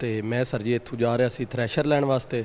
ਤੇ ਮੈਂ ਸਰ ਜੀ ਇੱਥੋਂ ਜਾ ਰਿਹਾ ਸੀ ਥ੍ਰੈਸ਼ਰ ਲੈਣ ਵਾਸਤੇ।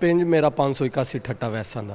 ਪਿੰਡ ਮੇਰਾ 581 ਠੱਟਾ ਵੈਸਾਂ ਦਾ।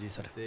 ਜੀ ਸਰ। ਤੇ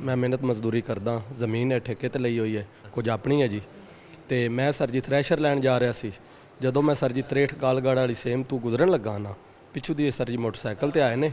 ਮੈਂ ਮਿਹਨਤ ਮਜ਼ਦੂਰੀ ਕਰਦਾ, ਜ਼ਮੀਨ ਹੈ ਠੇਕੇ ਤੇ ਲਈ ਹੋਈ ਹੈ, ਕੁਝ ਆਪਣੀ ਹੈ ਜੀ। ਤੇ ਮੈਂ ਸਰ ਜੀ ਥ੍ਰੈਸ਼ਰ ਲੈਣ ਜਾ ਰਿਹਾ ਸੀ। ਜਦੋਂ ਮੈਂ ਸਰ ਜੀ 63 ਕਾਲਗੜ੍ਹ ਵਾਲੀ ਸੇਮ ਤੋਂ ਗੁਜ਼ਰਨ ਲੱਗਾ ਨਾ, ਪਿੱਛੋਂ ਦੀ ਸਰ ਜੀ ਮੋਟਰਸਾਈਕਲ ਤੇ ਆਏ ਨੇ।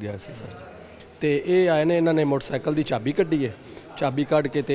ਗਿਆ ਸੀ ਸਰ ਜੀ। ਤੇ ਇਹ ਆਏ ਨੇ, ਇਹਨਾਂ ਨੇ ਮੋਟਰਸਾਈਕਲ ਦੀ ਚਾਬੀ ਕੱਢੀ ਹੈ। ਚਾਬੀ ਕੱਢ ਕੇ ਤੇ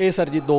ਇਹ ਸਰ ਜੀ 2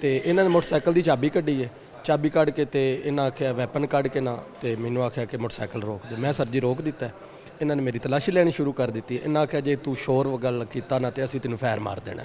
ਤੇ ਇਹਨਾਂ ਨੇ ਮੋਟਰਸਾਈਕਲ ਦੀ ਚਾਬੀ ਕੱਢੀ ਹੈ। ਚਾਬੀ ਕੱਢ ਕੇ ਤੇ ਇਹਨਾਂ ਆਖਿਆ ਵੈਪਨ ਕੱਢ ਕੇ ਨਾ, ਤੇ ਮੈਨੂੰ ਆਖਿਆ ਕਿ ਮੋਟਰਸਾਈਕਲ ਰੋਕ ਦੇ। ਮੈਂ ਸਰ ਜੀ ਰੋਕ ਦਿੱਤਾ। ਇਹਨਾਂ ਨੇ ਮੇਰੀ ਤਲਾਸ਼ੀ ਲੈਣੀ ਸ਼ੁਰੂ ਕਰ ਦਿੱਤੀ। ਇਹਨਾਂ ਆਖਿਆ ਜੇ ਤੂੰ ਸ਼ੋਰ ਵਗਲ ਕੀਤਾ ਨਾ ਤੇ ਅਸੀਂ ਤੈਨੂੰ ਫਾਇਰ ਮਾਰ ਦੇਣਾ।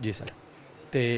ਜੀ ਸਰ। ਤੇ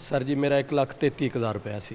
ਸਰ ਜੀ ਮੇਰਾ 1,33,000 ਰੁਪਇਆ ਸੀ।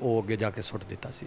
ਉਹ ਅੱਗੇ ਜਾ ਕੇ ਸੁੱਟ ਦਿੱਤਾ ਸੀ।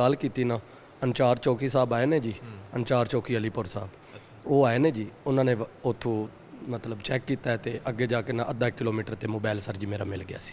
ਕਾਲ ਕੀਤੀ ਨਾ, ਅੰਚਾਰ ਚੌਕੀ ਸਾਹਿਬ ਆਏ ਨੇ ਜੀ, ਅੰਚਾਰ ਚੌਕੀ ਅਲੀਪੁਰ ਸਾਹਿਬ, ਉਹ ਆਏ ਨੇ ਜੀ। ਉਹਨਾਂ ਨੇ ਉੱਥੋਂ ਮਤਲਬ ਚੈੱਕ ਕੀਤਾ ਤੇ ਅੱਗੇ ਜਾ ਕੇ ਨਾ ਅੱਧਾ ਕਿਲੋਮੀਟਰ ਤੇ ਮੋਬਾਈਲ ਸਰ ਜੀ ਮੇਰਾ ਮਿਲ ਗਿਆ ਸੀ।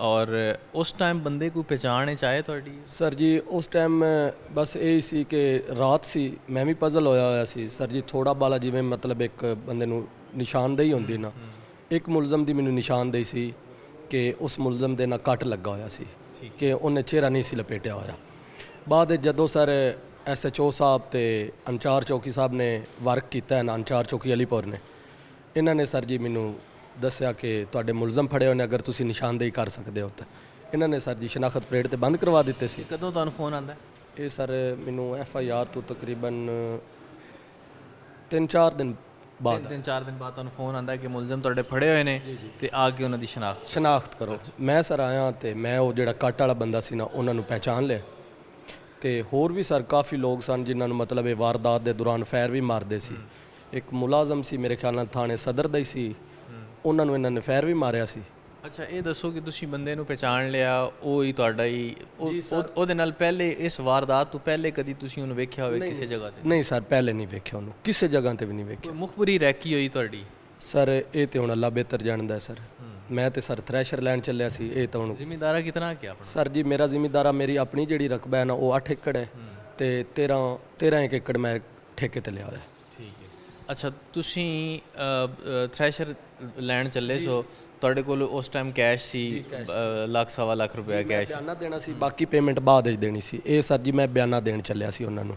ਔਰ ਉਸ ਟਾਈਮ ਬੰਦੇ ਕੋਈ ਪਹਿਚਾਣ ਚ ਆਏ ਤੁਹਾਡੀ? ਸਰ ਜੀ ਉਸ ਟਾਈਮ ਬਸ ਇਹ ਸੀ ਕਿ ਰਾਤ ਸੀ, ਮੈਂ ਵੀ ਪਜ਼ਲ ਹੋਇਆ ਸੀ ਸਰ ਜੀ। ਥੋੜਾ ਬਾਲਾ ਜਿਵੇਂ ਮਤਲਬ ਇੱਕ ਬੰਦੇ ਨੂੰ ਨਿਸ਼ਾਨਦੇਹੀ ਹੁੰਦੀ ਨਾ, ਇੱਕ ਮੁਲਜ਼ਮ ਦੀ ਮੈਨੂੰ ਨਿਸ਼ਾਨਦੇਹੀ ਸੀ ਕਿ ਉਸ ਮੁਲਜ਼ਮ ਦੇ ਨਾਲ ਕੱਟ ਲੱਗਾ ਹੋਇਆ ਸੀ ਕਿ ਉਹਨੇ ਚਿਹਰਾ ਨਹੀਂ ਸੀ ਲਪੇਟਿਆ ਹੋਇਆ। ਬਾਅਦ ਵਿੱਚ ਜਦੋਂ ਸਰ SHO ਸਾਹਿਬ ਤੇ ਅੰਚਾਰ ਚੌਕੀ ਸਾਹਿਬ ਨੇ ਵਰਕ ਕੀਤਾ ਹੈ ਨਾ, ਅੰਚਾਰ ਚੌਕੀ ਅਲੀਪੁਰ ਨੇ, ਇਹਨਾਂ ਨੇ ਸਰ ਜੀ ਮੈਨੂੰ ਦੱਸਿਆ ਕਿ ਤੁਹਾਡੇ ਮੁਲਜ਼ਮ ਫੜੇ ਹੋਏ ਨੇ, ਅਗਰ ਤੁਸੀਂ ਨਿਸ਼ਾਨਦੇਹੀ ਕਰ ਸਕਦੇ ਹੋ ਤਾਂ। ਇਹਨਾਂ ਨੇ ਸਰ ਜੀ ਸ਼ਨਾਖਤ ਪਰੇਡ ਤੇ ਬੰਦ ਕਰਵਾ ਦਿੱਤੇ ਸੀ। ਕਦੋਂ ਤੁਹਾਨੂੰ ਫੋਨ ਆਂਦਾ? ਇਹ ਸਰ ਮੈਨੂੰ FIR ਤੋਂ ਤਕਰੀਬਨ 3-4 ਦਿਨ ਬਾਅਦ 3-4 ਦਿਨ ਬਾਅਦ ਤੁਹਾਨੂੰ ਫੋਨ ਆਂਦਾ ਕਿ ਮੁਲਜ਼ਮ ਤੁਹਾਡੇ ਫੜੇ ਹੋਏ ਨੇ ਤੇ ਆ ਕੇ ਉਹਨਾਂ ਦੀ ਸ਼ਨਾਖਤ ਕਰੋ। ਮੈਂ ਸਰ ਆਇਆ ਤੇ ਮੈਂ ਉਹ ਜਿਹੜਾ ਕੱਟ ਵਾਲਾ ਬੰਦਾ ਸੀ ਨਾ, ਉਹਨਾਂ ਨੂੰ ਪਹਿਚਾਨ ਲਿਆ। ਤੇ ਹੋਰ ਵੀ ਸਰ ਕਾਫੀ ਲੋਕ ਸਨ ਜਿਨ੍ਹਾਂ ਨੂੰ ਮਤਲਬ ਇਹ ਵਾਰਦਾਤ ਦੇ ਦੌਰਾਨ ਫਾਇਰ ਵੀ ਮਾਰਦੇ ਸੀ। ਇੱਕ ਮੁਲਾਜ਼ਮ ਸੀ ਮੇਰੇ ਖਿਆਲ ਨਾਲ ਥਾਣੇ ਸਦਰ ਦਾ ਹੀ ਸੀ, ਉਹਨਾਂ ਨੂੰ ਇਹਨਾਂ ਨੇ ਫਾਇਰ ਵੀ ਮਾਰਿਆ ਸੀ। ਅੱਛਾ, ਇਹ ਦੱਸੋ ਕਿ ਤੁਸੀਂ ਬੰਦੇ ਨੂੰ ਪਹਿਚਾਣ ਲਿਆ, ਉਹ ਹੀ ਤੁਹਾਡਾ ਹੀ ਉਹਦੇ ਨਾਲ ਪਹਿਲੇ ਇਸ ਵਾਰਦਾਤ ਤੋਂ ਪਹਿਲੇ ਕਦੀ ਤੁਸੀਂ ਉਹਨੂੰ ਵੇਖਿਆ ਹੋਵੇ ਕਿਸੇ ਜਗ੍ਹਾ ਤੇ? ਨਹੀਂ ਸਰ, ਪਹਿਲੇ ਨਹੀਂ ਵੇਖਿਆ ਉਹਨੂੰ, ਕਿਸੇ ਜਗ੍ਹਾ ਤੇ ਵੀ ਨਹੀਂ ਵੇਖਿਆ। ਕੋਈ ਮੁਖਬਰੀ ਰੈਕੀ ਹੋਈ ਤੁਹਾਡੀ? ਸਰ ਇਹ ਤੇ ਹੁਣ ਅੱਲਾ ਬਿਹਤਰ ਜਾਣਦਾ ਸਰ। ਮੈਂ ਤੇ ਸਰ ਥ੍ਰੈਸ਼ਰ ਲੈਣ ਚੱਲਿਆ ਸੀ। ਇਹ ਤਾਂ ਹੁਣ ਜ਼ਿਮੀਂਦਾਰਾ ਕਿਤਨਾ ਕਿਆ ਆਪਣਾ? ਸਰ ਜੀ ਮੇਰਾ ਜ਼ਿਮੀਂਦਾਰਾ, ਮੇਰੀ ਆਪਣੀ ਜਿਹੜੀ ਰਕਬਾ ਹੈ ਨਾ ਉਹ 8 ਏਕੜ ਹੈ ਤੇ 13 ਏਕੜ ਮੈਂ ਠੇਕੇ ਤੇ ਲਿਆ ਹੋਇਆ। ਠੀਕ ਹੈ। ਅੱਛਾ, ਤੁਸੀਂ ਥ੍ਰੈਸ਼ਰ ਲੈਣ ਚੱਲੇ ਸੋ, ਤੁਹਾਡੇ ਕੋਲ ਉਸ ਟਾਈਮ ਕੈਸ਼ ਸੀ ਲੱਖ ਸਵਾ ਲੱਖ ਰੁਪਇਆ ਕੈਸ਼? ਬਿਆਨਾ ਦੇਣਾ ਸੀ, ਬਾਕੀ ਪੇਮੈਂਟ ਬਾਅਦ ਵਿੱਚ ਦੇਣੀ ਸੀ। ਇਹ ਸਰ ਜੀ ਮੈਂ ਬਿਆਨਾ ਦੇਣ ਚੱਲਿਆ ਸੀ ਉਹਨਾਂ ਨੂੰ,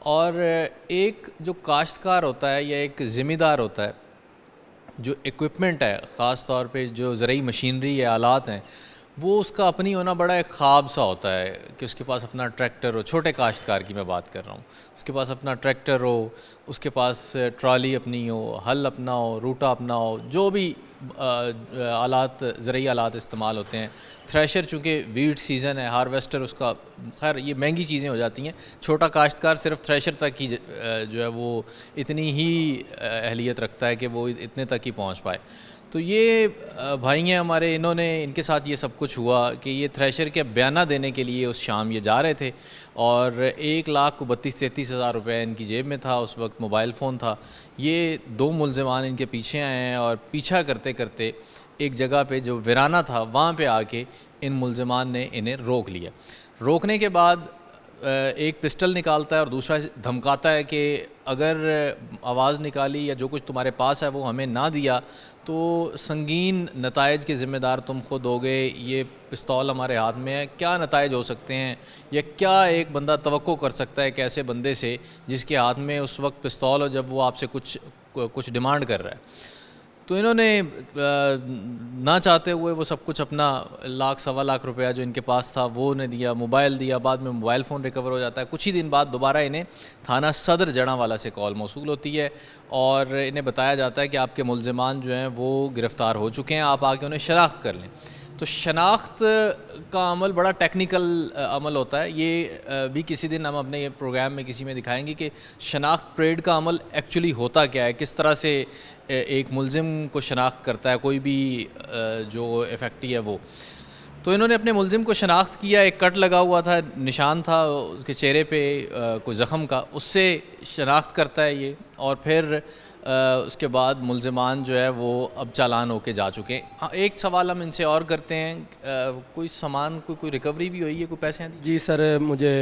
اور ایک جو کاشتکار ہوتا ہے یا ایک ذمہ دار ہوتا ہے، جو ایکوپمنٹ ہے، خاص طور پہ جو زرعی مشینری یا آلات ہیں، وہ اس کا اپنی ہونا بڑا ایک خواب سا ہوتا ہے کہ اس کے پاس اپنا ٹریکٹر ہو. چھوٹے کاشتکار کی میں بات کر رہا ہوں. اس کے پاس اپنا ٹریکٹر ہو، اس کے پاس ٹرالی اپنی ہو، ہل اپنا ہو، روٹا اپنا ہو، جو بھی آلات، زرعی آلات استعمال ہوتے ہیں. تھریشر چونکہ ویٹ سیزن ہے، ہارویسٹر اس کا، خیر یہ مہنگی چیزیں ہو جاتی ہیں. چھوٹا کاشتکار صرف تھریشر تک ہی جو ہے وہ اتنی ہی اہلیت رکھتا ہے کہ وہ اتنے تک ہی پہنچ پائے. تو یہ بھائی ہیں ہمارے، انہوں نے، ان کے ساتھ یہ سب کچھ ہوا کہ یہ تھریشر کے بیانہ دینے کے لیے اس شام یہ جا رہے تھے، اور 1,32,33,000 روپے ان کی جیب میں تھا. اس وقت موبائل فون تھا. یہ 2 ملزمان ان کے پیچھے آئے ہیں، اور پیچھا کرتے کرتے ایک جگہ پہ جو ویرانہ تھا وہاں پہ آ کے ان ملزمان نے انہیں روک لیا. روکنے کے بعد ایک پسٹل نکالتا ہے اور دوسرا دھمکاتا ہے کہ اگر آواز نکالی یا جو کچھ تمہارے پاس ہے وہ ہمیں نہ دیا تو سنگین نتائج کے ذمہ دار تم خود ہوگے. یہ پستول ہمارے ہاتھ میں ہے، کیا نتائج ہو سکتے ہیں، یا کیا ایک بندہ توقع کر سکتا ہے ایک ایسے بندے سے جس کے ہاتھ میں اس وقت پستول ہو جب وہ آپ سے کچھ ڈیمانڈ کر رہا ہے. تو انہوں نے نہ چاہتے ہوئے وہ سب کچھ اپنا 1,00,000 روپیہ جو ان کے پاس تھا وہ نے دیا، موبائل دیا. بعد میں موبائل فون ریکور ہو جاتا ہے. کچھ ہی دن بعد دوبارہ انہیں تھانہ صدر جڑاں سے کال موصول ہوتی ہے، اور انہیں بتایا جاتا ہے کہ آپ کے ملزمان جو ہیں وہ گرفتار ہو چکے ہیں، آپ آ کے انہیں شناخت کر لیں. تو شناخت کا عمل بڑا ٹیکنیکل عمل ہوتا ہے. یہ بھی کسی دن ہم اپنے پروگرام میں کسی میں دکھائیں گے کہ شناخت پریڈ کا عمل ایکچولی ہوتا کیا ہے، کس طرح سے ایک ملزم کو شناخت کرتا ہے کوئی بھی جو افیکٹی ہے وہ. تو انہوں نے اپنے ملزم کو شناخت کیا. ایک کٹ لگا ہوا تھا، نشان تھا اس کے چہرے پہ کوئی زخم کا، اس سے شناخت کرتا ہے یہ. اور پھر اس کے بعد ملزمان جو ہے وہ اب چالان ہو کے جا چکے ہیں. ہاں، ایک سوال ہم ان سے اور کرتے ہیں، کوئی سامان کوئی ریکوری بھی ہوئی ہے، کوئی پیسے ہیں؟ جی سر، مجھے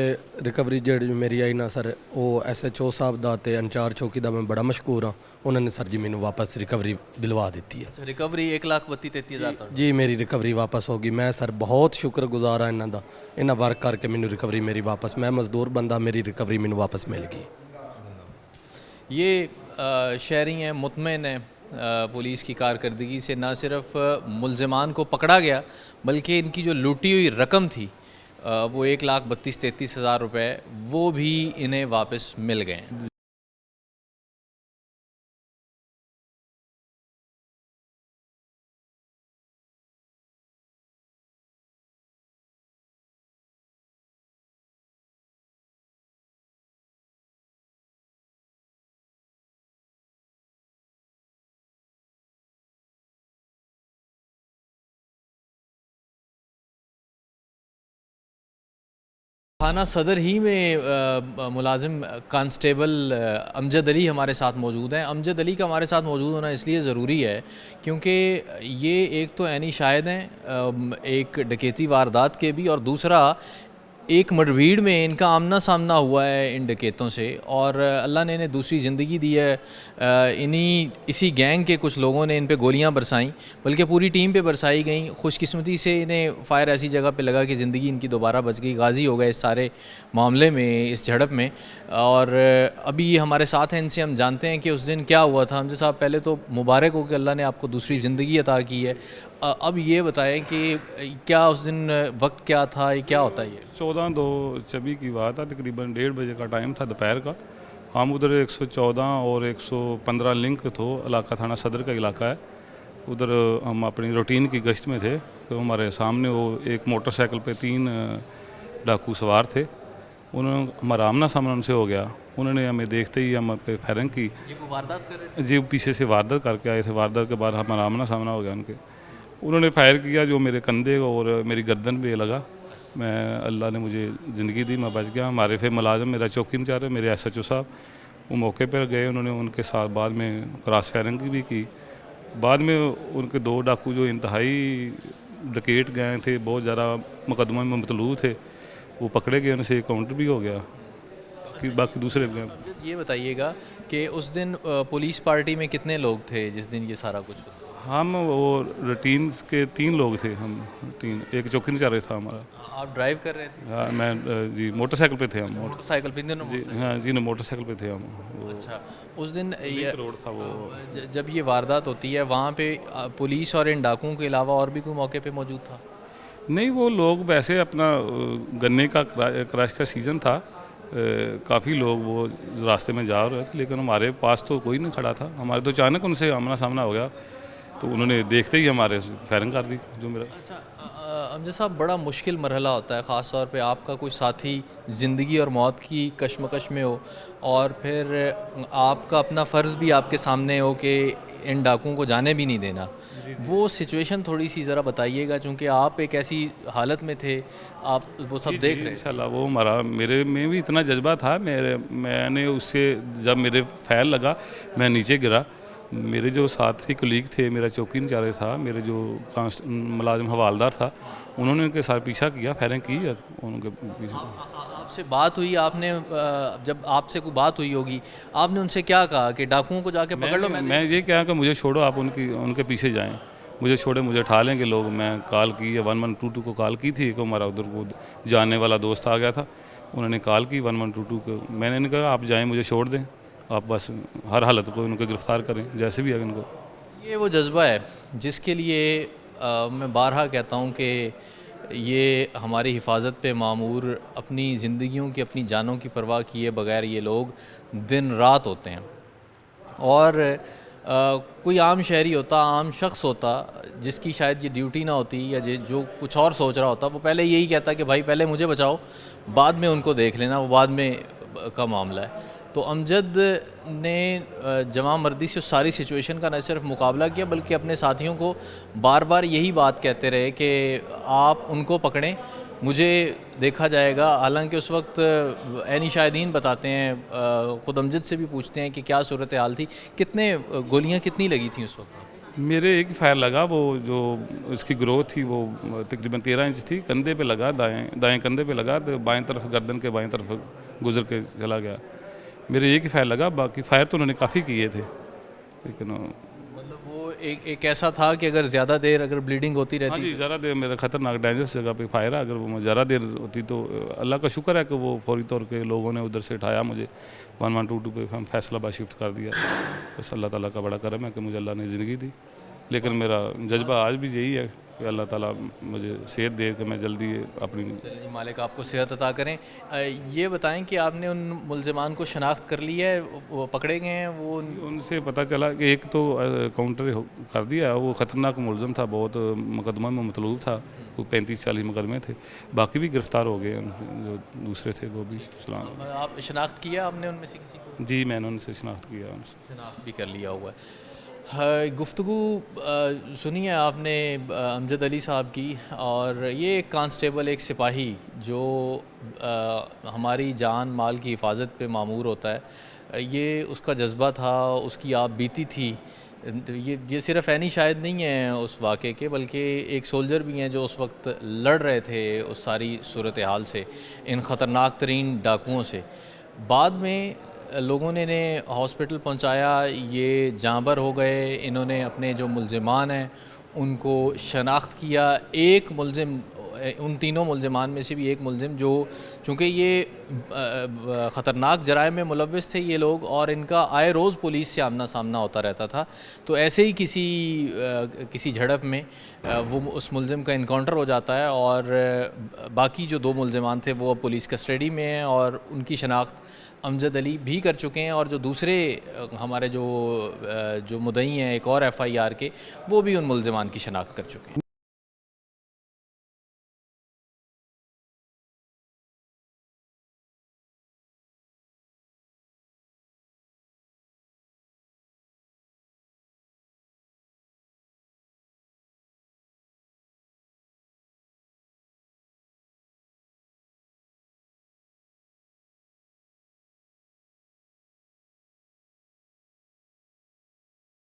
ریکوری جڑی میری آئی نا سر، وہ SHO صاحب دا تے انچارج چوکی دا میں بڑا مشکور ہاں. انہوں نے سر جی مینوں واپس ریکوری دلوا دیتی ہے. ریکوری 1,32,33,000. جی میری ریکوری واپس ہوگی. میں سر بہت شکر گزار ہاں انہاں دا، انہاں ورک کر کے مینوں ریکوری میری واپس، میں مزدور بندہ، میری ریکوری مینوں واپس مل گئی. یہ شہری ہیں، مطمئن ہیں پولیس کی کارکردگی سے. نہ صرف ملزمان کو پکڑا گیا بلکہ ان کی جو لوٹی ہوئی رقم تھی وہ 1,32,33,000 روپے وہ بھی انہیں واپس مل گئے. تھانہ صدر ہی میں ملازم کانسٹیبل امجد علی ہمارے ساتھ موجود ہیں. امجد علی کا ہمارے ساتھ موجود ہونا اس لیے ضروری ہے کیونکہ یہ ایک تو عینی شاہد ہیں ایک ڈکیتی واردات کے بھی، اور دوسرا ایک مڈبھیڑ میں ان کا آمنا سامنا ہوا ہے ان ڈکیتوں سے، اور اللہ نے انہیں دوسری زندگی دی ہے. اسی گینگ کے کچھ لوگوں نے ان پہ گولیاں برسائیں، بلکہ پوری ٹیم پہ برسائی گئیں. خوش قسمتی سے انہیں فائر ایسی جگہ پہ لگا کہ زندگی ان کی دوبارہ بچ گئی، غازی ہو گئے اس سارے معاملے میں، اس جھڑپ میں. اور ابھی یہ ہمارے ساتھ ہیں، ان سے ہم جانتے ہیں کہ اس دن کیا ہوا تھا. حمزہ صاحب، پہلے تو مبارک ہو کہ اللہ نے آپ کو دوسری زندگی عطا کی ہے. اب یہ بتائیں کہ کیا اس دن وقت کیا تھا، یہ کیا ہوتا ہے؟ یہ 14/2/24 کی بات ہے، تقریباً 1:30 بجے کا ٹائم تھا دوپہر کا. ہم ادھر 114 اور 115 لنک تو علاقہ تھانہ صدر کا علاقہ ہے، ادھر ہم اپنی روٹین کی گشت میں تھے. تو ہمارے سامنے وہ ایک موٹر سائیکل پہ 3 ڈاکو سوار تھے. انہوں نے ہمارا آمنا سامنا ان سے ہو گیا. انہوں نے ہمیں دیکھتے ہی ہم پہ فائرنگ کی. یہ کوئی واردات کر رہے تھے؟ جی پیچھے سے واردات کر کے آئے تھے. واردات کے بعد ہمارا آمنا سامنا ہو گیا ان کے. انہوں نے فائر کیا جو میرے کندھے اور میری گردن پہ لگا. میں اللہ نے مجھے زندگی دی، میں بچ گیا. ہمارے پھر ملازم میرا چوکی انچارج ہے، میرے SHO صاحب، وہ موقع پر گئے. انہوں نے ان کے ساتھ بعد میں کراس فائرنگ بھی کی. بعد میں ان کے 2 ڈاکو جو انتہائی ڈکیٹ گئے تھے، بہت زیادہ مقدمہ میں مطلوب تھے، وہ پکڑے گئے. ان سے کاؤنٹر بھی ہو گیا. باقی دوسرے یہ بتائیے گا کہ اس دن پولیس پارٹی میں کتنے لوگ تھے جس دن یہ سارا کچھ ہوتا؟ ہم وہ روٹینس کے 3 لوگ تھے، ہم 3، ایک چوکی نچارے تھا ہمارا. آپ ڈرائیو کر رہے تھے؟ ہاں میں جی موٹر سائیکل پہ تھے ہم. موٹر سائیکل پہ دونوں؟ جی ہاں جی موٹر سائیکل پہ تھے ہم. وہ اچھا، اس دن روڈ تھا وہ. جب یہ واردات ہوتی ہے وہاں پہ پولیس اور ان ڈاکوؤں کے علاوہ اور بھی کوئی موقع پہ موجود تھا؟ نہیں، وہ لوگ ویسے اپنا گنے کا کراش کا سیزن تھا، کافی لوگ وہ راستے میں جا رہے تھے، لیکن ہمارے پاس تو کوئی نہیں کھڑا تھا. ہمارے تو اچانک ان سے آمنا سامنا ہو گیا، تو انہوں نے دیکھتے ہی ہمارے فائرنگ کر دی. جو میرا اچھا امجد صاحب، بڑا مشکل مرحلہ ہوتا ہے، خاص طور پہ آپ کا کوئی ساتھی زندگی اور موت کی کشمکش میں ہو، اور پھر آپ کا اپنا فرض بھی آپ کے سامنے ہو کہ ان ڈاکوؤں کو جانے بھی نہیں دینا. وہ سچویشن تھوڑی سی ذرا بتائیے گا، چونکہ آپ ایک ایسی حالت میں تھے، آپ وہ سب دیکھ رہے. انشاءاللہ وہ میرے میں بھی اتنا جذبہ تھا. میں نے اس سے جب میرے فائر لگا میں نیچے گرا. میرے جو ساتھی کلیگ تھے، میرا چوکی انچارج تھا، میرے جو ملازم حوالدار تھا، انہوں نے ان کے ساتھ پیچھا کیا، فائرنگ کی. ان کے پیچھے آپ سے بات ہوئی، آپ نے جب آپ سے کوئی بات ہوئی ہوگی، آپ نے ان سے کیا کہا کہ ڈاکوؤں کو جا کے پکڑ لو؟ میں یہ کہا کہ مجھے چھوڑو، آپ ان کے پیچھے جائیں، مجھے چھوڑے، مجھے اٹھا لیں گے لوگ. میں کال کی 1122 کو کال کی تھی کہ ہمارا ادھر کو جانے والا دوست آ گیا تھا. انہوں نے کال کی 1122 کو. میں نے ان کہا آپ جائیں، مجھے چھوڑ دیں، آپ بس ہر حالت کو ان کو گرفتار کریں جیسے بھی ہے ان کو. یہ وہ جذبہ ہے جس کے لیے میں بارہا کہتا ہوں کہ یہ ہماری حفاظت پہ معمور، اپنی زندگیوں کی، اپنی جانوں کی پرواہ کیے بغیر یہ لوگ دن رات ہوتے ہیں. اور کوئی عام شہری ہوتا، عام شخص ہوتا جس کی شاید یہ ڈیوٹی نہ ہوتی، یا جو کچھ اور سوچ رہا ہوتا، وہ پہلے یہی کہتا کہ بھائی پہلے مجھے بچاؤ، بعد میں ان کو دیکھ لینا، وہ بعد میں کا معاملہ ہے. تو امجد نے جمع مردی سے اس ساری سچویشن کا نہ صرف مقابلہ کیا، بلکہ اپنے ساتھیوں کو بار بار یہی بات کہتے رہے کہ آپ ان کو پکڑیں، مجھے دیکھا جائے گا. حالانکہ اس وقت عینی شاہدین بتاتے ہیں، خود امجد سے بھی پوچھتے ہیں کہ کیا صورتحال تھی، کتنے گولیاں کتنی لگی تھیں اس وقت؟ میرے ایک فائر لگا، وہ جو اس کی گروتھ تھی وہ تقریباً 13 انچ تھی. کندھے پہ لگا، دائیں کندھے پہ لگا، تو بائیں طرف گردن کے بائیں طرف گزر کے چلا گیا. میرے ایک ہی فائر لگا، باقی فائر تو انہوں نے کافی کیے تھے. لیکن مطلب وہ ایک ایسا تھا کہ اگر زیادہ دیر اگر بلیڈنگ ہوتی ہاں رہتی؟ جی، زیادہ دیر میرا خطرناک ڈینجرس جگہ پہ فائر ہے. اگر وہ زیادہ دیر ہوتی تو اللہ کا شکر ہے کہ وہ فوری طور پہ لوگوں نے ادھر سے اٹھایا مجھے 1122 پہ ہم فیصل آباد شفٹ کر دیا. بس اللہ تعالیٰ کا بڑا کرم ہے کہ مجھے اللہ نے زندگی دی. لیکن میرا جذبہ آج بھی یہی ہے کہ اللہ تعالیٰ مجھے صحت دے کہ میں جلدی اپنی. چلیے مالک آپ کو صحت عطا کریں. یہ بتائیں کہ آپ نے ان ملزمان کو شناخت کر لی ہے، وہ پکڑے گئے ہیں؟ وہ ان سے پتہ چلا کہ ایک تو کاؤنٹر کر دیا، وہ خطرناک ملزم تھا، بہت مقدمہ میں مطلوب تھا، وہ 35-40 مقدمے تھے. باقی بھی گرفتار ہو گئے ان سے جو دوسرے تھے وہ بھی. سلام. آپ شناخت کیا آپ نے ان میں سے کسی کو؟ جی میں نے ان سے شناخت کیا، ان سے شناخت بھی کر لیا ہوا ہے. گفتگو سنی ہے آپ نے امجد علی صاحب کی، اور یہ ایک کانسٹیبل، ایک سپاہی جو ہماری جان مال کی حفاظت پہ معمور ہوتا ہے، یہ اس کا جذبہ تھا، اس کی آپ بیتی تھی. یہ صرف عینی شاہد نہیں ہیں اس واقعے کے، بلکہ ایک سولجر بھی ہیں جو اس وقت لڑ رہے تھے اس ساری صورتحال سے، ان خطرناک ترین ڈاکوؤں سے. بعد میں لوگوں نے انہیں ہاسپٹل پہنچایا، یہ جاں بر ہو گئے. انہوں نے اپنے جو ملزمان ہیں ان کو شناخت کیا. ایک ملزم، ان تینوں ملزمان میں سے بھی ایک ملزم جو، چونکہ یہ خطرناک جرائم میں ملوث تھے یہ لوگ، اور ان کا آئے روز پولیس سے آمنا سامنا ہوتا رہتا تھا، تو ایسے ہی کسی جھڑپ میں وہ اس ملزم کا انکاؤنٹر ہو جاتا ہے، اور باقی جو 2 ملزمان تھے وہ پولیس کسٹڈی میں ہیں، اور ان کی شناخت امجد علی بھی کر چکے ہیں، اور جو دوسرے ہمارے جو مدعی ہیں ایک اور FIR کے، وہ بھی ان ملزمان کی شناخت کر چکے ہیں.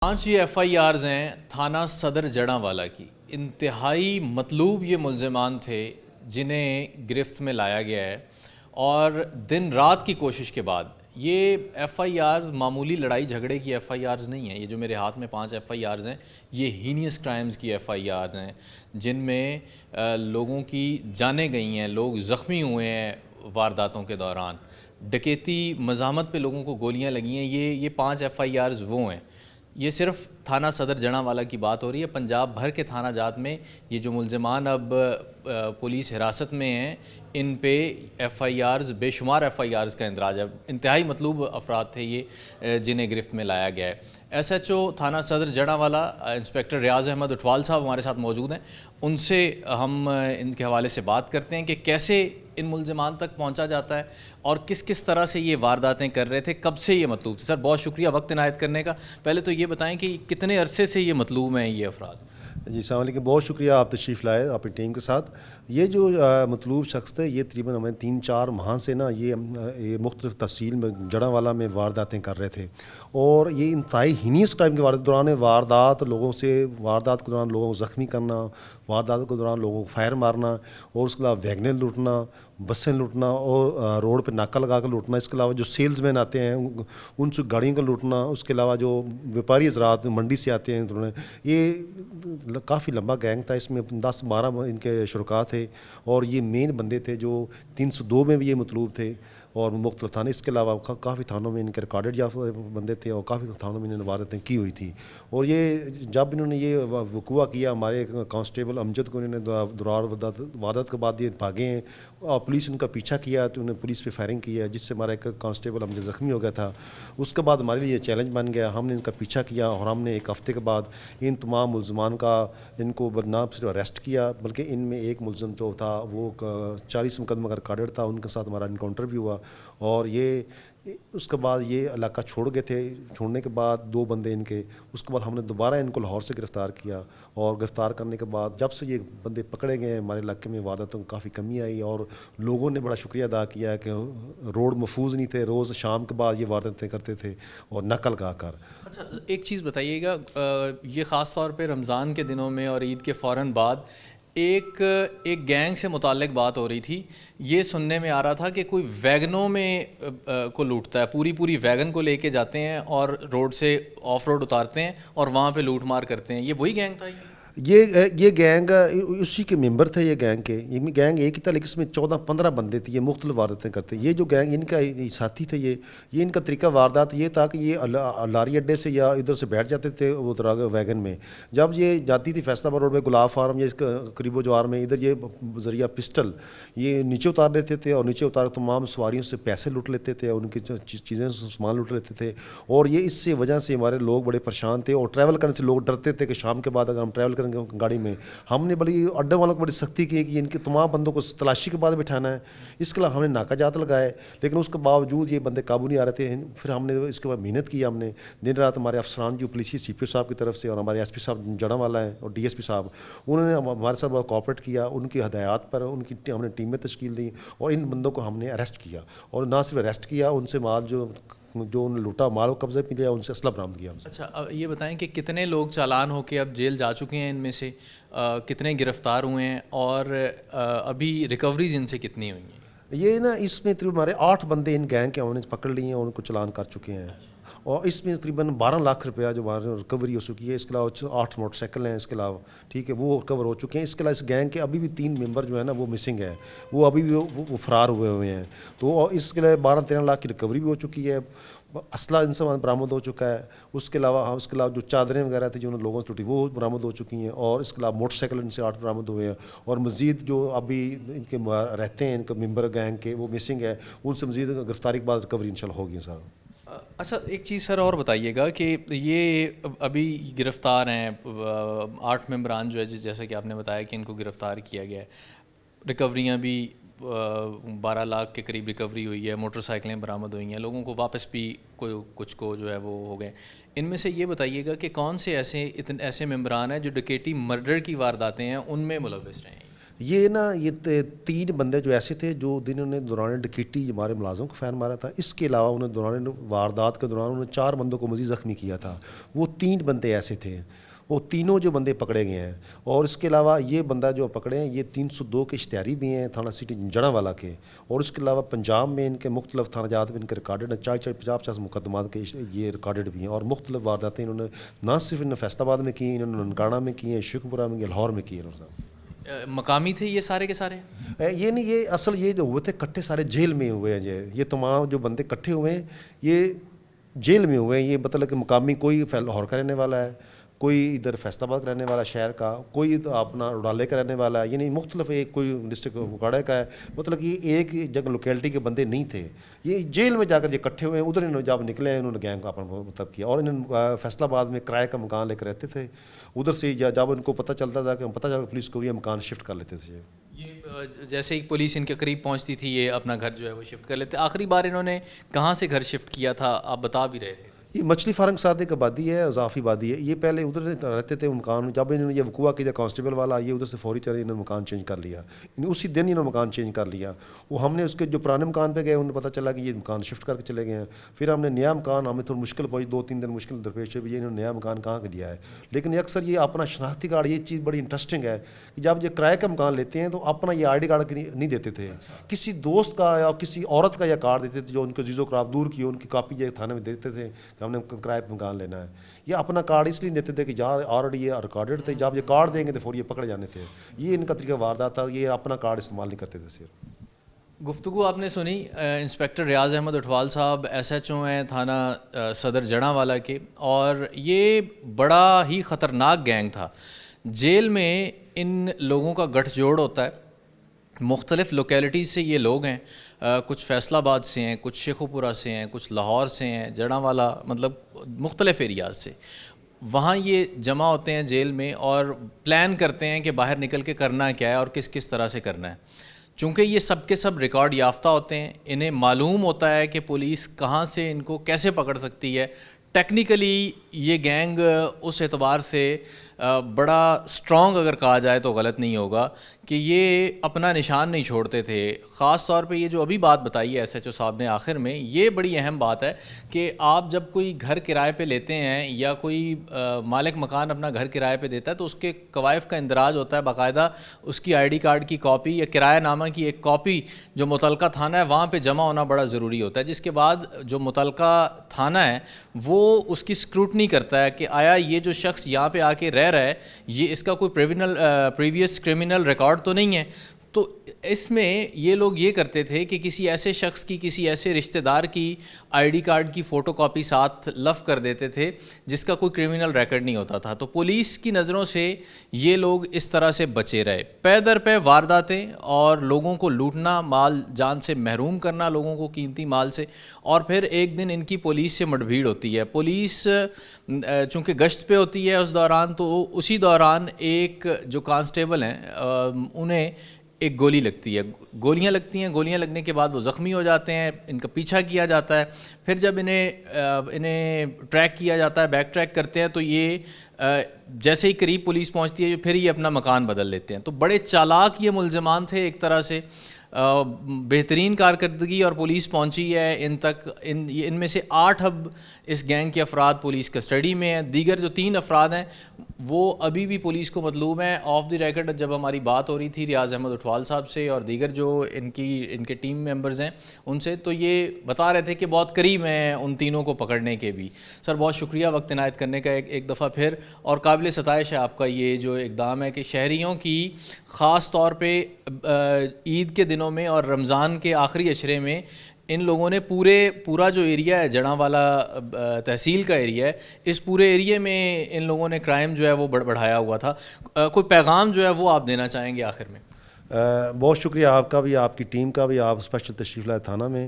پانچ یہ FIRs ہیں تھانہ صدر جڑاں کی. انتہائی مطلوب یہ ملزمان تھے جنہیں گرفت میں لایا گیا ہے، اور دن رات کی کوشش کے بعد یہ ایف آئی آرز معمولی لڑائی جھگڑے کی ایف آئی آرز نہیں ہیں. یہ جو میرے ہاتھ میں 5 ایف آئی آرز ہیں یہ ہینیس کرائمز کی ایف آئی آرز ہیں جن میں لوگوں کی جانیں گئی ہیں, لوگ زخمی ہوئے ہیں وارداتوں کے دوران, ڈکیتی مزاحمت پہ لوگوں کو گولیاں لگی ہیں. یہ 5 ایف آئی آرز وہ ہیں. یہ صرف تھانہ صدر جڑاں کی بات ہو رہی ہے. پنجاب بھر کے تھانہ جات میں یہ جو ملزمان اب پولیس حراست میں ہیں ان پہ ایف آئی آرز, بے شمار ایف آئی آرز کا اندراج ہے. انتہائی مطلوب افراد تھے یہ جنہیں گرفت میں لایا گیا ہے. ایس ایچ او تھانہ صدر جڑاں انسپیکٹر ریاض احمد اٹھوال صاحب ہمارے ساتھ موجود ہیں. ان سے ہم ان کے حوالے سے بات کرتے ہیں کہ کیسے ان ملزمان تک پہنچا جاتا ہے اور کس کس طرح سے یہ وارداتیں کر رہے تھے, کب سے یہ مطلوب تھے. سر بہت شکریہ وقت عنایت کرنے کا. پہلے تو یہ بتائیں کہ کتنے عرصے سے یہ مطلوب ہیں یہ افراد؟ جی السلام علیکم, بہت شکریہ آپ تشریف لائے اپنی ٹیم کے ساتھ. یہ جو مطلوب شخص تھے یہ تقریباً ہمیں 3-4 ماہ سے نا یہ مختلف تحصیل میں جڑاں میں وارداتیں کر رہے تھے, اور یہ انتہائی ہینیس کرائم کے دوران واردات کے دوران لوگوں کو زخمی کرنا, واردات کے دوران لوگوں کو فائر مارنا, اور اس کے علاوہ ویگنیں لوٹنا, بسیں لوٹنا, اور روڈ پہ ناکہ لگا کے لوٹنا. اس کے علاوہ جو سیلز مین آتے ہیں ان سے گاڑیوں کو لوٹنا. اس کے علاوہ جو بیپاری حضرات منڈی سے آتے ہیں, یہ کافی لمبا گینگ تھا. اس میں 10-12 ان کے شرکاء تھے, اور یہ مین بندے تھے جو 302 میں بھی یہ مطلوب تھے اور مختلف تھانے. اس کے علاوہ کافی تھانوں میں ان کے ریکارڈڈ یا بندے تھے, اور کافی تھانوں میں انہوں نے وارداتیں کی ہوئی تھی. اور یہ جب انہوں نے یہ وقوع کیا, ہمارے کانسٹیبل امجد کو انہوں نے درار واردات کے بعد یہ بھاگے ہیں, اور پولیس ان کا پیچھا کیا تو انہوں نے پولیس پہ فائرنگ کی ہے, جس سے ہمارا ایک کانسٹیبل امجد زخمی ہو گیا تھا. اس کے بعد ہمارے لیے یہ چیلنج بن گیا, ہم نے ان کا پیچھا کیا, اور ہم نے ایک ہفتے کے بعد ان تمام ملزمان کا ان کو نہ صرف اریسٹ کیا بلکہ ان میں ایک ملزم جو تھا وہ 40 مقدمہ کا ریکارڈڈ تھا, ان کے ساتھ ہمارا انکاؤنٹر بھی ہوا. اور یہ اس کے بعد یہ علاقہ چھوڑ گئے تھے. چھوڑنے کے بعد 2 بندے ان کے, اس کے بعد ہم نے دوبارہ ان کو لاہور سے گرفتار کیا, اور گرفتار کرنے کے بعد جب سے یہ بندے پکڑے گئے ہمارے علاقے میں وارداتوں میں کافی کمی آئی, اور لوگوں نے بڑا شکریہ ادا کیا کہ روڈ محفوظ نہیں تھے, روز شام کے بعد یہ وارداتیں کرتے تھے اور نقل لگا کر. اچھا ایک چیز بتائیے گا, یہ خاص طور پہ رمضان کے دنوں میں اور عید کے فوراً بعد ایک گینگ سے متعلق بات ہو رہی تھی. یہ سننے میں آ رہا تھا کہ کوئی ویگنوں میں کو لوٹتا ہے, پوری ویگن کو لے کے جاتے ہیں اور روڈ سے آف روڈ اتارتے ہیں اور وہاں پہ لوٹ مار کرتے ہیں. یہ وہی گینگ تھا؟ یہ گینگ اسی کے ممبر تھے. یہ گینگ ایک ہی تھا, لیکن اس میں 14-15 بندے تھے. یہ مختلف وارداتیں کرتے. یہ جو گینگ ان کا ساتھی تھے, یہ ان کا طریقہ واردات یہ تھا کہ یہ لاری اڈے سے یا ادھر سے بیٹھ جاتے تھے ادھر ویگن میں. جب یہ جاتی تھی فیصلہ آباد روڈ پہ گلاب فارم یا اس کے قریب و جوار میں, ادھر یہ ذریعہ پسٹل یہ نیچے اتار لیتے تھے, اور نیچے اتار تمام سواریوں سے پیسے لوٹ لیتے تھے, ان کی چیزیں سامان لوٹ لیتے تھے. اور یہ اس سے وجہ سے ہمارے لوگ بڑے پریشان تھے, اور ٹریول کرنے سے لوگ ڈرتے تھے کہ شام کے بعد اگر ہم ٹریول کریں گاڑی میں. ہم نے بڑی اڈے والوں کو بڑی سختی کی کہ ان کے تمام بندوں کو تلاشی کے بعد بٹھانا ہے. اس کے علاوہ ہم نے ناکہ جات لگائے, لیکن اس کے باوجود یہ بندے قابو نہیں آ رہے تھے. پھر ہم نے اس کے بعد محنت کی, ہم نے دن رات ہمارے افسران جو پولیس سی پی او صاحب کی طرف سے, اور ہمارے ایس پی صاحب جڑاں والا ہیں اور ڈی ایس پی صاحب, انہوں نے ہمارے ساتھ بہت کوآپریٹ کیا. ان کی ہدایات پر ان کی ہم نے ٹیمیں تشکیل دی, اور ان بندوں کو ہم نے اریسٹ کیا. اور نہ صرف اریسٹ کیا, ان سے مال جو انہوں نے لوٹا مال کو قبضے میں لیا, ان سے اسلحہ برآمد کیا. اچھا یہ بتائیں کہ کتنے لوگ چالان ہو کے اب جیل جا چکے ہیں, ان میں سے کتنے گرفتار ہوئے ہیں, اور ابھی ریکوریز ان سے کتنی ہوئی ہیں؟ یہ نا اس میں تقریباً ہمارے 8 بندے ان گینگ کے ہم نے پکڑ لیے ہیں, اور ان کو چلان کر چکے ہیں. اور اس میں تقریباً 12 لاکھ روپیہ جو ہمارے ریکوری ہو چکی ہے. اس کے علاوہ 8 موٹر سائیکل ہیں اس کے علاوہ, ٹھیک ہے, وہ ریکور ہو چکے ہیں. اس کے علاوہ اس گینگ کے ابھی بھی 3 ممبر جو ہے نا وہ مسنگ ہے, وہ ابھی بھی وہ فرار ہوئے ہیں. تو اس کے علاوہ 12-13 لاکھ کی ریکوری بھی ہو چکی ہے. اسلحہ ان سے برآمد ہو چکا ہے. اس کے علاوہ جو چادریں وغیرہ تھیں جو انہوں نے لوگوں سے لوٹی وہ برآمد ہو چکی ہیں. اور اس کے علاوہ موٹر سائیکل ان سے 8 برآمد ہوئے ہیں. اور مزید جو ابھی ان کے رہتے ہیں ان کے ممبر گینگ کے وہ مسنگ ہے, ان سے مزید گرفتاری کے بعد ریکوری انشاءاللہ ہوگی سر. اچھا ایک چیز سر اور بتائیے گا کہ یہ ابھی گرفتار ہیں 8 ممبران جو ہے, جیسا کہ آپ نے بتایا کہ ان کو گرفتار کیا گیا ہے, ریکوریاں بھی 12 لاکھ کے قریب ریکوری ہوئی ہے, موٹر سائیکلیں برآمد ہوئی ہیں, لوگوں کو واپس بھی کچھ کو جو ہے وہ ہو گئے. ان میں سے یہ بتائیے گا کہ کون سے ایسے ممبران ہیں جو ڈکیٹی مرڈر کی وارداتیں ہیں ان میں ملوث رہے ہیں؟ یہ 3 بندے جو ایسے تھے جو جنہوں نے دوران ڈکیٹی ہمارے ملازموں کو فائر مارا تھا. اس کے علاوہ انہوں نے دوران واردات کے دوران انہوں نے 4 بندوں کو مزید زخمی کیا تھا. وہ 3 بندے ایسے تھے. وہ تینوں جو بندے پکڑے گئے ہیں، اور اس کے علاوہ یہ بندہ جو پکڑے ہیں یہ 302 کے اشتہاری بھی ہیں تھانہ سٹی جڑاں کے، اور اس کے علاوہ پنجاب میں ان کے مختلف تھانہ جات میں ان کے ریکارڈڈ ہیں، 40-50 مقدمات کے یہ ریکارڈڈ بھی ہیں، اور مختلف وارداتیں انہوں نے نہ صرف انہوں نے فیصل آباد میں کی، انہوں نے ننکانہ میں کی ہیں، شیخوپورہ میں کی، لاہور میں کی ہیں۔ مقامی تھے یہ سارے کے سارے؟ یہ نہیں، یہ اصل یہ جو ہوئے تھے کٹھے سارے جیل میں ہوئے ہیں، یہ تمام جو بندے کٹھے ہوئے ہیں یہ جیل میں ہوئے ہیں۔ یہ مطلب کہ مقامی کوئی لاہور کا رہنے والا ہے، کوئی ادھر فیصل آباد کا رہنے والا شہر کا، کوئی اپنا اڈالے کا رہنے والا ہے، یعنی مختلف ایک کوئی ڈسٹرکٹ فگواڑہ کا ہے، مطلب کہ ایک جگہ لوکیلٹی کے بندے نہیں تھے، یہ جیل میں جا کر یہ اکٹھے ہوئے ہیں۔ ادھر انہوں نے جب نکلے ہیں انہوں نے گینگ کا اپنا مطلب کیا، اور انہوں نے فیصل آباد میں کرائے کا مکان لے کر رہتے تھے، ادھر سے جب ان کو پتہ چلتا تھا کہ پتہ چلا پولیس کو یہ مکان شفٹ کر لیتے تھے۔ یہ جیسے ہی پولیس ان کے قریب پہنچتی تھی یہ اپنا گھر جو ہے وہ شفٹ کر لیتے۔ آخری بار انہوں نے کہاں سے گھر شفٹ کیا تھا آپ بتا بھی رہے تھے؟ یہ مچھلی فارم کے ساتھ ایک آبادی ہے، اضافی آبادی ہے، یہ پہلے ادھر رہتے تھے مکان، جب انہوں نے یہ وقوع کیا کانسٹیبل والا یہ ادھر سے فوری طرح انہوں نے مکان چینج کر لیا، اسی دن انہوں نے مکان چینج کر لیا۔ وہ ہم نے اس کے جو پرانے مکان پہ گئے انہیں پتہ چلا کہ یہ مکان شفٹ کر کے چلے گئے ہیں، پھر ہم نے نیا مکان، ہمیں تھوڑا مشکل پہنچی، 2-3 دن مشکل درپیش ہوئی، انہوں نے نیا مکان کہاں کا لیا ہے۔ لیکن اکثر یہ اپنا شناختی کارڈ، یہ چیز بڑی انٹرسٹنگ ہے کہ جب یہ کرائے کا مکان لیتے ہیں تو اپنا یہ آئی ڈی کارڈ نہیں دیتے تھے، کسی دوست کا یا کسی عورت کا یہ کارڈ دیتے تھے جو ان کو عزیز و قراب دور کی، ان کی کاپی یہ تھانے میں دیتے تھے کہ ہم نے کرائے پہ مکان لینا ہے۔ یہ اپنا کارڈ اس لیے دیتے تھے کہ یار آلریڈی یہ ریکارڈڈ تھے، جب یہ کارڈ دیں گے تو فوری یہ پکڑے جانے تھے، یہ ان کا طریقہ واردات تھا، یہ اپنا کارڈ استعمال نہیں کرتے تھے صرف۔ گفتگو آپ نے سنی انسپیکٹر ریاض احمد اٹھوال صاحب SHO ہیں تھانہ صدر جڑاں کے، اور یہ بڑا ہی خطرناک گینگ تھا۔ جیل میں ان لوگوں کا گٹھ جوڑ ہوتا ہے، مختلف لوکیلٹیز سے یہ لوگ ہیں، کچھ فیصل آباد سے ہیں، کچھ شیخوپورہ سے ہیں، کچھ لاہور سے ہیں، جڑاں مطلب مختلف ایریاز سے، وہاں یہ جمع ہوتے ہیں جیل میں اور پلان کرتے ہیں کہ باہر نکل کے کرنا کیا ہے اور کس کس طرح سے کرنا ہے۔ چونکہ یہ سب کے سب ریکارڈ یافتہ ہوتے ہیں، انہیں معلوم ہوتا ہے کہ پولیس کہاں سے ان کو کیسے پکڑ سکتی ہے۔ ٹیکنیکلی یہ گینگ اس اعتبار سے بڑا سٹرونگ اگر کہا جائے تو غلط نہیں ہوگا کہ یہ اپنا نشان نہیں چھوڑتے تھے۔ خاص طور پہ یہ جو ابھی بات بتائی ہے SHO صاحب نے آخر میں، یہ بڑی اہم بات ہے کہ آپ جب کوئی گھر کرائے پہ لیتے ہیں یا کوئی مالک مکان اپنا گھر کرائے پہ دیتا ہے تو اس کے کوائف کا اندراج ہوتا ہے، باقاعدہ اس کی ID کارڈ کی کاپی یا کرایہ نامہ کی ایک کاپی جو متعلقہ تھانہ ہے وہاں پہ جمع ہونا بڑا ضروری ہوتا ہے، جس کے بعد جو متعلقہ تھانہ ہے وہ اس کی اسکروٹنی کرتا ہے کہ آیا یہ جو شخص یہاں پہ آ کے رہ رہا ہے یہ اس کا کوئی پریویس کرمنل ریکارڈ تو نہیں ہے۔ تو اس میں یہ لوگ یہ کرتے تھے کہ کسی ایسے شخص کی، کسی ایسے رشتہ دار کی ID کارڈ کی فوٹو کاپی ساتھ لف کر دیتے تھے جس کا کوئی کرمنل ریکارڈ نہیں ہوتا تھا۔ تو پولیس کی نظروں سے یہ لوگ اس طرح سے بچے رہے، پے در پے وارداتیں اور لوگوں کو لوٹنا، مال جان سے محروم کرنا لوگوں کو قیمتی مال سے، اور پھر ایک دن ان کی پولیس سے مٹ بھیڑ ہوتی ہے۔ پولیس چونکہ گشت پہ ہوتی ہے اس دوران، تو اسی دوران ایک جو کانسٹیبل ہیں انہیں ایک گولی لگتی ہے، گولیاں لگتی ہیں، گولیاں لگنے کے بعد وہ زخمی ہو جاتے ہیں، ان کا پیچھا کیا جاتا ہے، پھر جب انہیں ٹریک کیا جاتا ہے، بیک ٹریک کرتے ہیں تو یہ جیسے ہی قریب پولیس پہنچتی ہے پھر یہ اپنا مکان بدل لیتے ہیں۔ تو بڑے چالاک یہ ملزمان تھے ایک طرح سے، بہترین کارکردگی اور پولیس پہنچی ہے ان تک۔ ان میں سے 8 اب اس گینگ کے افراد پولیس کسٹڈی میں ہیں، دیگر جو 3 افراد ہیں وہ ابھی بھی پولیس کو مطلوب ہیں۔ آف دی ریکارڈ جب ہماری بات ہو رہی تھی ریاض احمد اٹھوال صاحب سے اور دیگر جو ان کے ٹیم ممبرز ہیں ان سے، تو یہ بتا رہے تھے کہ بہت قریب ہیں ان تینوں کو پکڑنے کے بھی۔ سر بہت شکریہ وقت عنایت کرنے کا ایک دفعہ پھر، اور قابل ستائش ہے آپ کا یہ جو اقدام ہے کہ شہریوں کی خاص طور پہ عید کے دنوں میں اور رمضان کے آخری عشرے میں ان لوگوں نے پورا جو ایریا ہے جڑاں والا تحصیل کا ایریا ہے، اس پورے ایریے میں ان لوگوں نے کرائم جو ہے وہ بڑھایا ہوا تھا۔ کوئی پیغام جو ہے وہ آپ دینا چاہیں گے آخر میں؟ بہت شکریہ آپ کا بھی، آپ کی ٹیم کا بھی، آپ اسپیشل تشریف لائے تھانہ میں۔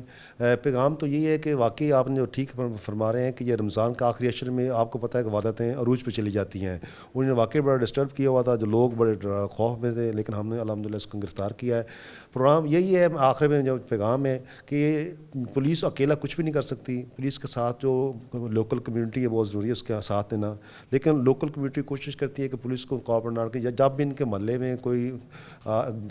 پیغام تو یہی ہے کہ واقعی آپ نے جو ٹھیک فرما رہے ہیں کہ یہ رمضان کا آخری عشر میں آپ کو پتہ ہے کہ وارداتیں عروج پہ چلی جاتی ہیں، انہوں نے واقعی بڑا ڈسٹرب کیا ہوا تھا، جو لوگ بڑے خوف میں تھے، لیکن ہم نے الحمدللہ اس کو گرفتار کیا ہے۔ پروگرام یہی ہے، آخر میں جو پیغام ہے کہ پولیس اکیلا کچھ بھی نہیں کر سکتی، پولیس کے ساتھ جو لوکل کمیونٹی ہے بہت ضروری ہے اس کا ساتھ دینا، لیکن لوکل کمیونٹی کوشش کرتی ہے کہ پولیس کو کوآپریٹ نہ کرے، جب بھی ان کے محلے میں کوئی